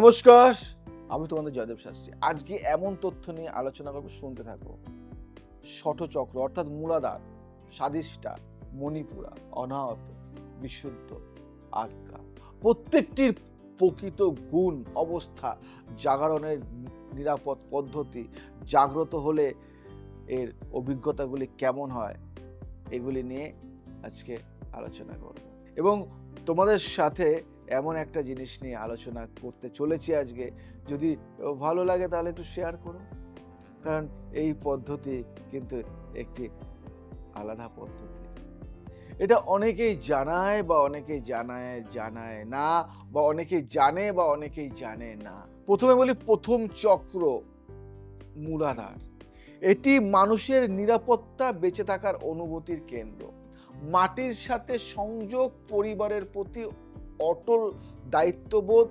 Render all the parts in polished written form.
নমস্কার, আমি তোমাদের জয়দেব শাস্ত্রী। আজকে এমন তথ্য নিয়ে আলোচনা করব, শুনতে থাকো। ষটচক্র অর্থাৎ মূলাধার, স্বাদিষ্ঠা, মণিপুরা, অনাহত, বিশুদ্ধ, আজ্ঞা, প্রত্যেকটির প্রকৃত গুণ, অবস্থা, জাগরণের নিরাপদ পদ্ধতি, জাগ্রত হলে এর অভিজ্ঞতাগুলি কেমন হয়, এগুলি নিয়ে আজকে আলোচনা করব। এবং তোমাদের সাথে এমন একটা জিনিস নিয়ে আলোচনা করতে চলেছি আজকে। যদি ভালো লাগে তাহলে একটু শেয়ার করো, কারণ এই পদ্ধতি কিন্তু একটি আলাদা পদ্ধতি। এটা অনেকেই জানায় বা অনেকেই জানায় না, বা অনেকেই জানে বা অনেকেই জানে না। প্রথমে বলি, প্রথম চক্র মূলাধার। এটি মানুষের নিরাপত্তা, বেঁচে থাকার অনুভূতির কেন্দ্র। মাটির সাথে সংযোগ, পরিবারের প্রতি অটল দায়িত্ববোধ,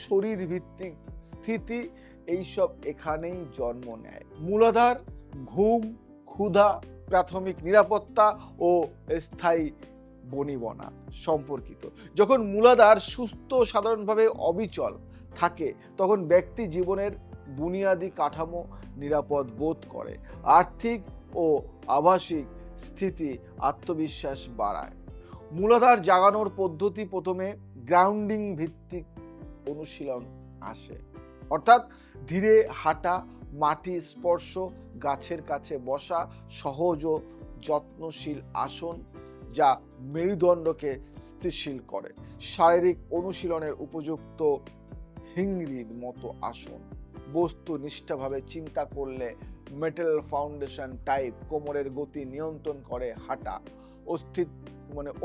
শরীর ভিত্তিক স্থিতি, এইসব এখানেই জন্ম নেয়। মূলাধার ঘুম, ক্ষুধা, প্রাথমিক নিরাপত্তা ও স্থায়ী বনিবনা সম্পর্কিত। যখন মূলাধার সুস্থ, সাধারণভাবে অবিচল থাকে, তখন ব্যক্তি জীবনের বুনিয়াদী কাঠামো নিরাপদ বোধ করে। আর্থিক ও আবাসিক স্থিতি আত্মবিশ্বাস বাড়ায়। মূলাধার জাগানোর পদ্ধতি প্রথমে গ্রাউন্ডিং ভিত্তিক অনুশীলন আসে, অর্থাৎ ধীরে হাঁটা, মাটি স্পর্শ, গাছের কাছে বসা, সহজ ও যত্নশীল আসন যা মেরুদণ্ডকে স্থিতিশীল করে। শারীরিক অনুশীলনের উপযুক্ত হিংরির মতো আসন, বস্তুনিষ্ঠভাবে চিন্তা করলে মেটাল ফাউন্ডেশন টাইপ, কোমরের গতি নিয়ন্ত্রণ করে হাঁটা,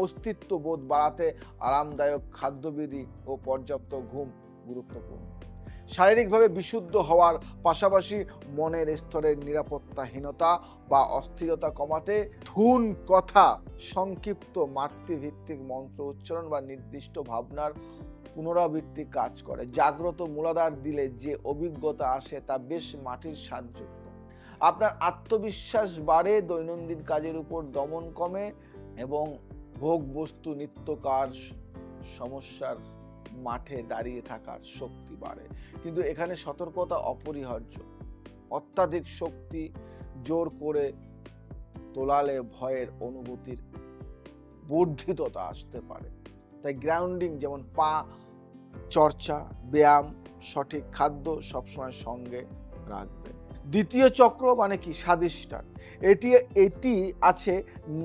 অস্তিত্ববোধ বাড়াতে আরামদায়ক খাদ্যবিধি ও পর্যাপ্ত ঘুম গুরুত্বপূর্ণ। শারীরিকভাবে বিশুদ্ধ হওয়ার পাশাপাশি মনের স্তরের নিরাপত্তাহীনতা বা অস্থিরতা কমাতে ধুন, কথা, সংক্ষিপ্ত মাতৃভিত্তিক মন্ত্র উচ্চারণ বা নির্দিষ্ট ভাবনার পুনরাবৃত্তি কাজ করে। জাগ্রত মূলাধার দিলে যে অভিজ্ঞতা আসে তা বেশ মাটির স্বাদযুক্ত। আপনার আত্মবিশ্বাস বাড়ে, দৈনন্দিন কাজের উপর দমন কমে এবং ভোগ বস্তু নিত্যকার সমস্যার মাঠে দাঁড়িয়ে থাকার শক্তি বাড়ে। কিন্তু এখানে সতর্কতা অপরিহার্য। অত্যাধিক শক্তি জোর করে তোলালে ভয়ের অনুভূতির বর্ধিততা আসতে পারে। তাই গ্রাউন্ডিং, যেমন পা চর্চা, ব্যায়াম, সঠিক খাদ্য সবসময় সঙ্গে রাখবেন। দ্বিতীয় চক্র মানে কি? স্বাদিষ্ঠান। এটি আছে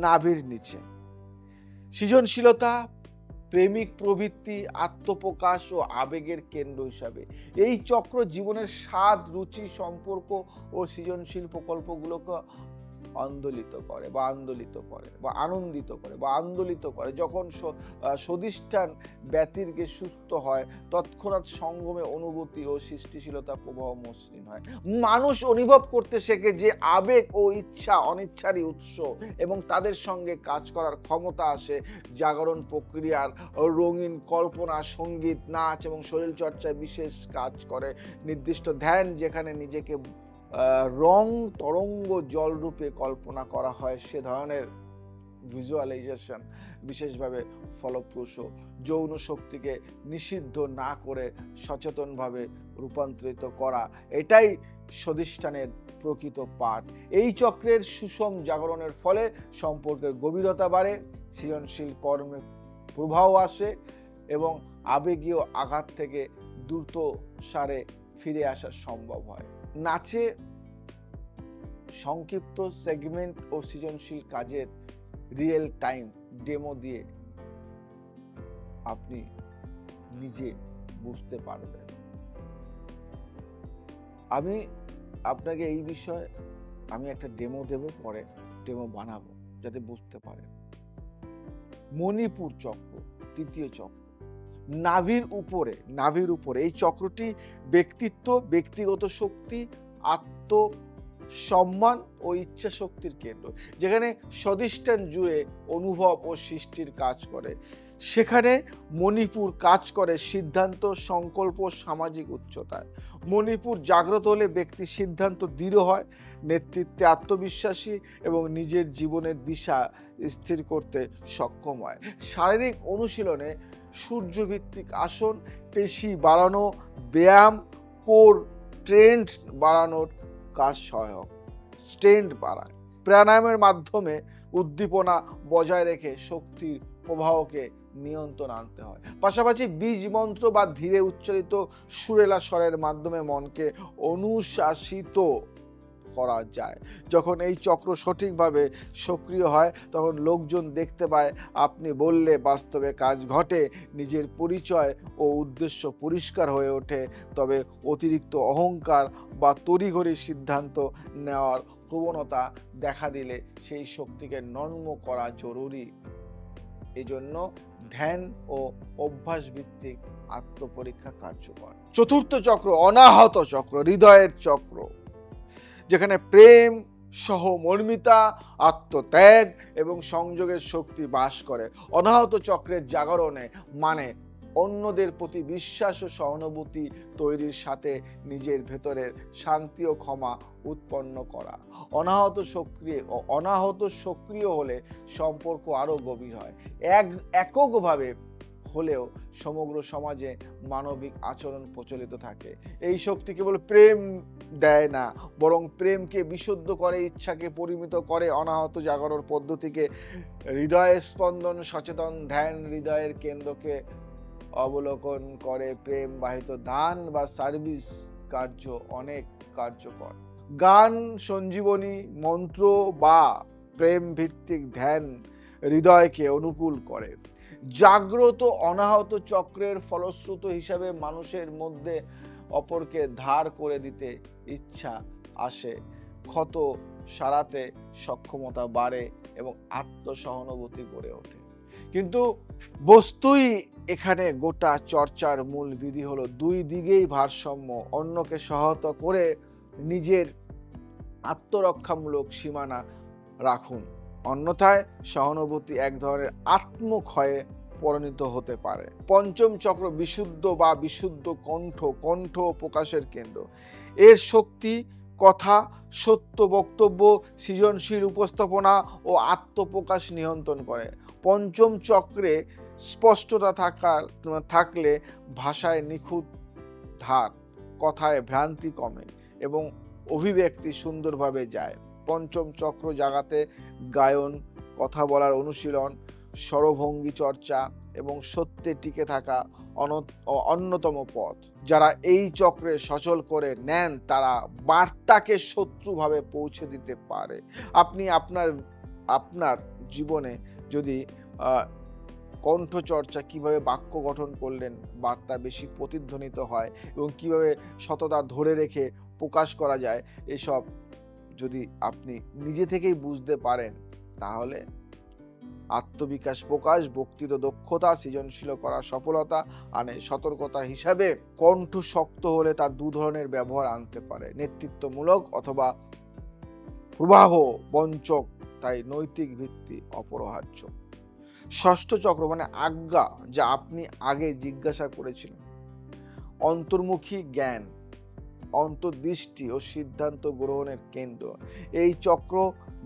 নাভির নিচে। সৃজনশীলতা, প্রেমিক প্রবৃত্তি, আত্মপ্রকাশ ও আবেগের কেন্দ্র হিসাবে এই চক্র জীবনের স্বাদ, রুচি, সম্পর্ক ও সৃজনশীল প্রকল্পগুলোকে আন্দোলিত করে। যখন স্বাদিষ্ঠান ব্যতির্কে সুস্থ হয়, তৎক্ষণাৎ সঙ্গমে অনুভূতি ও সৃষ্টিশীলতা প্রবাহ মসৃণ হয়। মানুষ অনুভব করতে শেখে যে আবেগ ও ইচ্ছা অনিচ্ছারই উৎস, এবং তাদের সঙ্গে কাজ করার ক্ষমতা আসে জাগরণ প্রক্রিয়ার। রঙিন কল্পনা, সঙ্গীত, নাচ এবং শরীরচর্চায় বিশেষ কাজ করে। নির্দিষ্ট ধ্যান, যেখানে নিজেকে রং তরঙ্গ জলরূপে কল্পনা করা হয়, সে ধরনের ভিজুয়ালাইজেশন বিশেষভাবে ফলপ্রসূ। যৌন শক্তিকে নিষিদ্ধ না করে সচেতনভাবে রূপান্তরিত করা, এটাই স্বাদিষ্ঠানের প্রকৃত পাঠ। এই চক্রের সুষম জাগরণের ফলে সম্পর্কের গভীরতা বাড়ে, সৃজনশীল কর্মে প্রভাব আসে এবং আবেগীয় আঘাত থেকে দ্রুত সারে ফিরে আসা সম্ভব হয়। নাচে সংক্ষিপ্ত সেগমেন্ট ও সৃজনশীল কাজের রিয়েল টাইম ডেমো দিয়ে আপনি নিজে বুঝতে পারবেন। আমি আপনাকে এই বিষয়ে একটা ডেমো দেব, পরে ডেমো বানাবো যাতে বুঝতে পারেন। মণিপুর চক্র, তৃতীয় চক্র, নাভির উপরে এই চক্রটি ব্যক্তিত্ব, ব্যক্তিগত শক্তি, আত্মসম্মান ও ইচ্ছা শক্তির কেন্দ্র। যেখানে স্বাদিষ্ঠান জুড়ে অনুভব ও সৃষ্টির কাজ করে, সেখানে মণিপুর কাজ করে সিদ্ধান্ত, সংকল্প, সামাজিক উচ্চতায়। মণিপুর জাগ্রত হলে ব্যক্তি সিদ্ধান্ত দৃঢ় হয়, নেতৃত্বে আত্মবিশ্বাসী এবং নিজের জীবনের দিশা স্থির করতে সক্ষম হয়। শারীরিক অনুশীলনে সূর্যভিত্তিক আসন, পেশি বাড়ানো, ব্যায়াম কোর স্ট্রেংথ বাড়ানোর কাজ সহায়ক, স্ট্রেংথ বাড়ায়। প্রাণায়ামের মাধ্যমে উদ্দীপনা বজায় রেখে শক্তির প্রবাহকে নিয়ন্ত্রণ আনতে হয়। পাশাপাশি বীজ মন্ত্র বা ধীরে উচ্চারিত সুরেলা স্বরের মাধ্যমে মনকে অনুশাসিত করা যায়। যখন এই চক্র সঠিকভাবে সক্রিয় হয় তখন লোকজন দেখতে পায় আপনি বললে বাস্তবে কাজ ঘটে, নিজের পরিচয় ও উদ্দেশ্য পরিষ্কার হয়ে ওঠে। তবে অতিরিক্ত অহংকার বা তড়িঘড়ি সিদ্ধান্ত নেওয়ার প্রবণতা দেখা দিলে সেই শক্তিকে নর্ম করা জরুরি। এজন্য ধ্যান ও অভ্যাস ভিত্তিক আত্মপরীক্ষা কার্যকর। চতুর্থ চক্র অনাহত চক্র, হৃদয়ের চক্র, যেখানে প্রেম সহমর্মিতা, আত্মত্যাগ এবং সংযোগের শক্তি বাস করে। অনাহত চক্রের জাগরণে মানে অন্যদের প্রতি বিশ্বাস ও সহানুভূতি তৈরির সাথে নিজের ভেতরের শান্তি ও ক্ষমা উৎপন্ন করা। অনাহত সক্রিয় হলে সম্পর্ক আরো গভীর হয়। এককভাবে হলেও সমগ্র সমাজে মানবিক আচরণ প্রচলিত থাকে। এই শক্তি কেবল প্রেম দেয় না, বরং প্রেমকে বিশুদ্ধ করে, ইচ্ছাকে পরিমিত করে। অনাহত জাগরণ পদ্ধতিকে হৃদয়ের স্পন্দন সচেতন ধ্যান হৃদয়ের কেন্দ্রকে অবলোকন করে। প্রেম বাহিত দান বা সার্ভিস কার্য অনেক কার্যকর। গান, সঞ্জীবনী মন্ত্র বা প্রেম ভিত্তিক ধ্যান হৃদয়কে অনুকূল করে। জাগ্রত অনাহত চক্রের ফলশ্রুত হিসাবে মানুষের মধ্যে অপরকে ধার করে দিতে ইচ্ছা আসে, ক্ষত সারাতে সক্ষমতা বাড়ে এবং আত্মসহানুভূতি গড়ে ওঠে। কিন্তু বস্তুই এখানে গোটা চর্চার মূল বিধি হলো দুই দিকেই ভারসাম্য। অন্যকে সহায়তা করে নিজের আত্মরক্ষামূলক সীমানা রাখুন, অন্যথায় সহানুভূতি এক ধরনের আত্মক্ষয়ে পরিণত হতে পারে। পঞ্চম চক্র বিশুদ্ধ বা বিশুদ্ধ কণ্ঠ, কণ্ঠ প্রকাশের কেন্দ্র। এর শক্তি কথা, সত্য বক্তব্য, সৃজনশীল উপস্থাপনা ও আত্মপ্রকাশ নিয়ন্ত্রণ করে। পঞ্চম চক্রে স্পষ্টতা থাকলে ভাষায় নিখুঁত ধার, কথায় ভ্রান্তি কমে এবং অভিব্যক্তি সুন্দরভাবে যায়। পঞ্চম চক্র জাগাতে গায়ন, কথা বলার অনুশীলন, স্বরভঙ্গি চর্চা এবং সত্যে টিকে থাকা অন্যতম পথ। যারা এই চক্রে সচল করে নেন তারা বার্তাকে শত্রুভাবে পৌঁছে দিতে পারে। আপনি আপনার জীবনে যদি কণ্ঠ চর্চা, কিভাবে বাক্য গঠন করলেন বার্তা বেশি প্রতিধ্বনিত হয় এবং কিভাবে সততা ধরে রেখে প্রকাশ করা যায়, এসব যদি আপনি নিজে থেকেই বুঝতে পারেন তাহলে আত্মবিকাশ, প্রকাশ, বক্তৃতা দক্ষতা, সৃজনশীল করার সফলতা আনে। সতর্কতা হিসাবে কণ্ঠ শক্ত হলে তার দু ধরনের ব্যবহার আনতে পারে, নেতৃত্বমূলক অথবা প্রবাহ বঞ্চক, তাই নৈতিক ভিত্তি অপরিহার্য। ষষ্ঠ চক্র মানে আজ্ঞা, যা আপনি আগে জিজ্ঞাসা করেছিলেন, অন্তর্মুখী জ্ঞান, অন্তর্দৃষ্টি ও সিদ্ধান্ত গ্রহণের কেন্দ্র। এই চক্র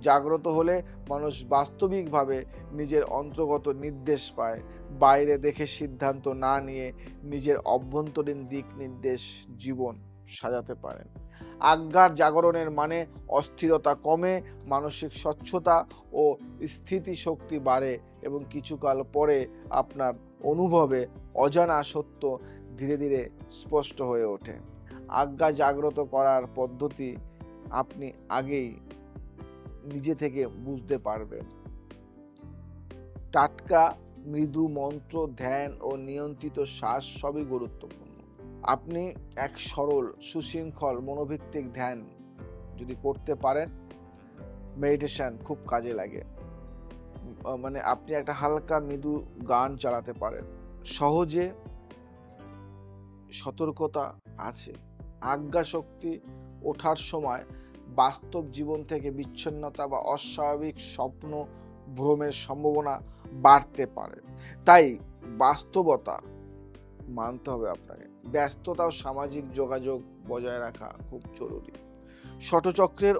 জাগ্রত হলে মানুষ বাস্তবিকভাবে নিজের অন্তর্গত নির্দেশ পায়, বাইরে দেখে সিদ্ধান্ত না নিয়ে নিজের অভ্যন্তরীণ দিক নির্দেশ জীবন সাজাতে পারেন। আজ্ঞার জাগরণের মানে অস্থিরতা কমে, মানসিক স্বচ্ছতা ও স্থিতিশক্তি বাড়ে এবং কিছুকাল পরে আপনার অনুভবে অজানা সত্য ধীরে ধীরে স্পষ্ট হয়ে ওঠে। আজ্ঞা জাগ্রত করার পদ্ধতি আপনি আগেই নিজে থেকে বুঝতে পারবেন। টাটকা মৃদু মন্ত্র, ধ্যান ও নিয়ন্ত্রিত শ্বাস সবই গুরুত্বপূর্ণ। আপনি এক সরল সুশৃঙ্খল মনোভিত্তিক ধ্যান যদি করতে পারেন, মেডিটেশন খুব কাজে লাগে। মানে আপনি একটা হালকা মৃদু গান চালাতে পারেন। সহজে সতর্কতা আছে। আজ্ঞা শক্তি ওঠার সময় বাস্তব জীবন থেকে বিচ্ছিন্নতা বা অস্বাভাবিক স্বপ্ন ভ্রমের সম্ভাবনা বাড়তে পারে। তাই বাস্তবতা মানতে হবে আপনাকে। ব্যস্ততা ও সামাজিক যোগাযোগ বজায় রাখা খুব জরুরি। ষটচক্রের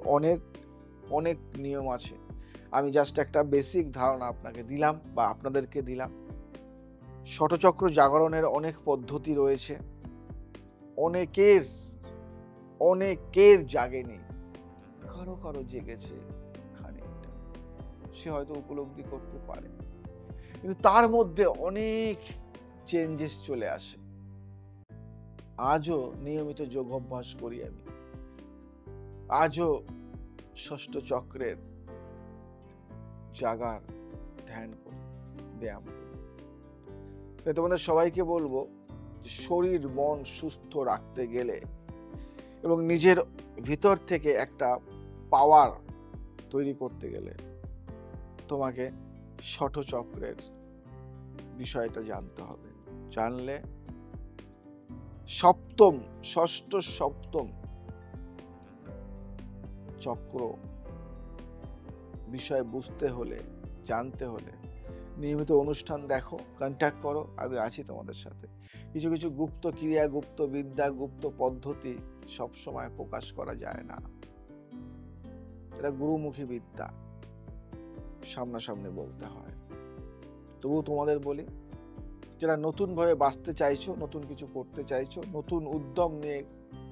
অনেক নিয়ম আছে, আমি জাস্ট একটা বেসিক ধারণা আপনাকে দিলাম বা আপনাদেরকে দিলাম। ষটচক্র জাগরণের অনেক পদ্ধতি রয়েছে। অনেকের অনেকের জাগেনি, কারো কারো জেগেছে খানিকটা, সে হয়তো উপলব্ধি করতে পারে, কিন্তু তার মধ্যে অনেক চেঞ্জেস চলে আসে। আজও নিয়মিত যোগ অভ্যাস করি আমি, আজও ষষ্ঠ চক্রের জাগার ধ্যান করি, ব্যায়াম করি। তাই তোমাদের সবাইকে বলবো, শরীর মন সুস্থ রাখতে গেলে এবং নিজের ভিতর থেকে একটা পাওয়ার তৈরি করতে গেলে তোমাকে ষষ্ঠ চক্রের বিষয়টা জানতে হবে। জানলে ষষ্ঠ সপ্তম চক্র বিষয় বুঝতে হলে, জানতে হলে নিয়মিত অনুষ্ঠান দেখো, কন্ট্যাক্ট করো, আমি আছি তোমাদের সাথে। কিছু কিছু গুপ্ত ক্রিয়া, গুপ্ত বিদ্যা, গুপ্ত পদ্ধতি সবসময় প্রকাশ করা যায় না, এটা গুরুমুখী বিদ্যা, সামনাসামনি বলতে হয়। তবু তোমাদের বলি, যারা নতুন ভাবে বাঁচতে চাইছো, নতুন কিছু করতে চাইছো, নতুন উদ্যম নিয়ে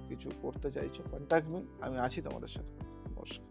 কিছু করতে চাইছো, কন্ট্যাক্ট মি, আমি আছি তোমাদের সাথে। নমস্কার।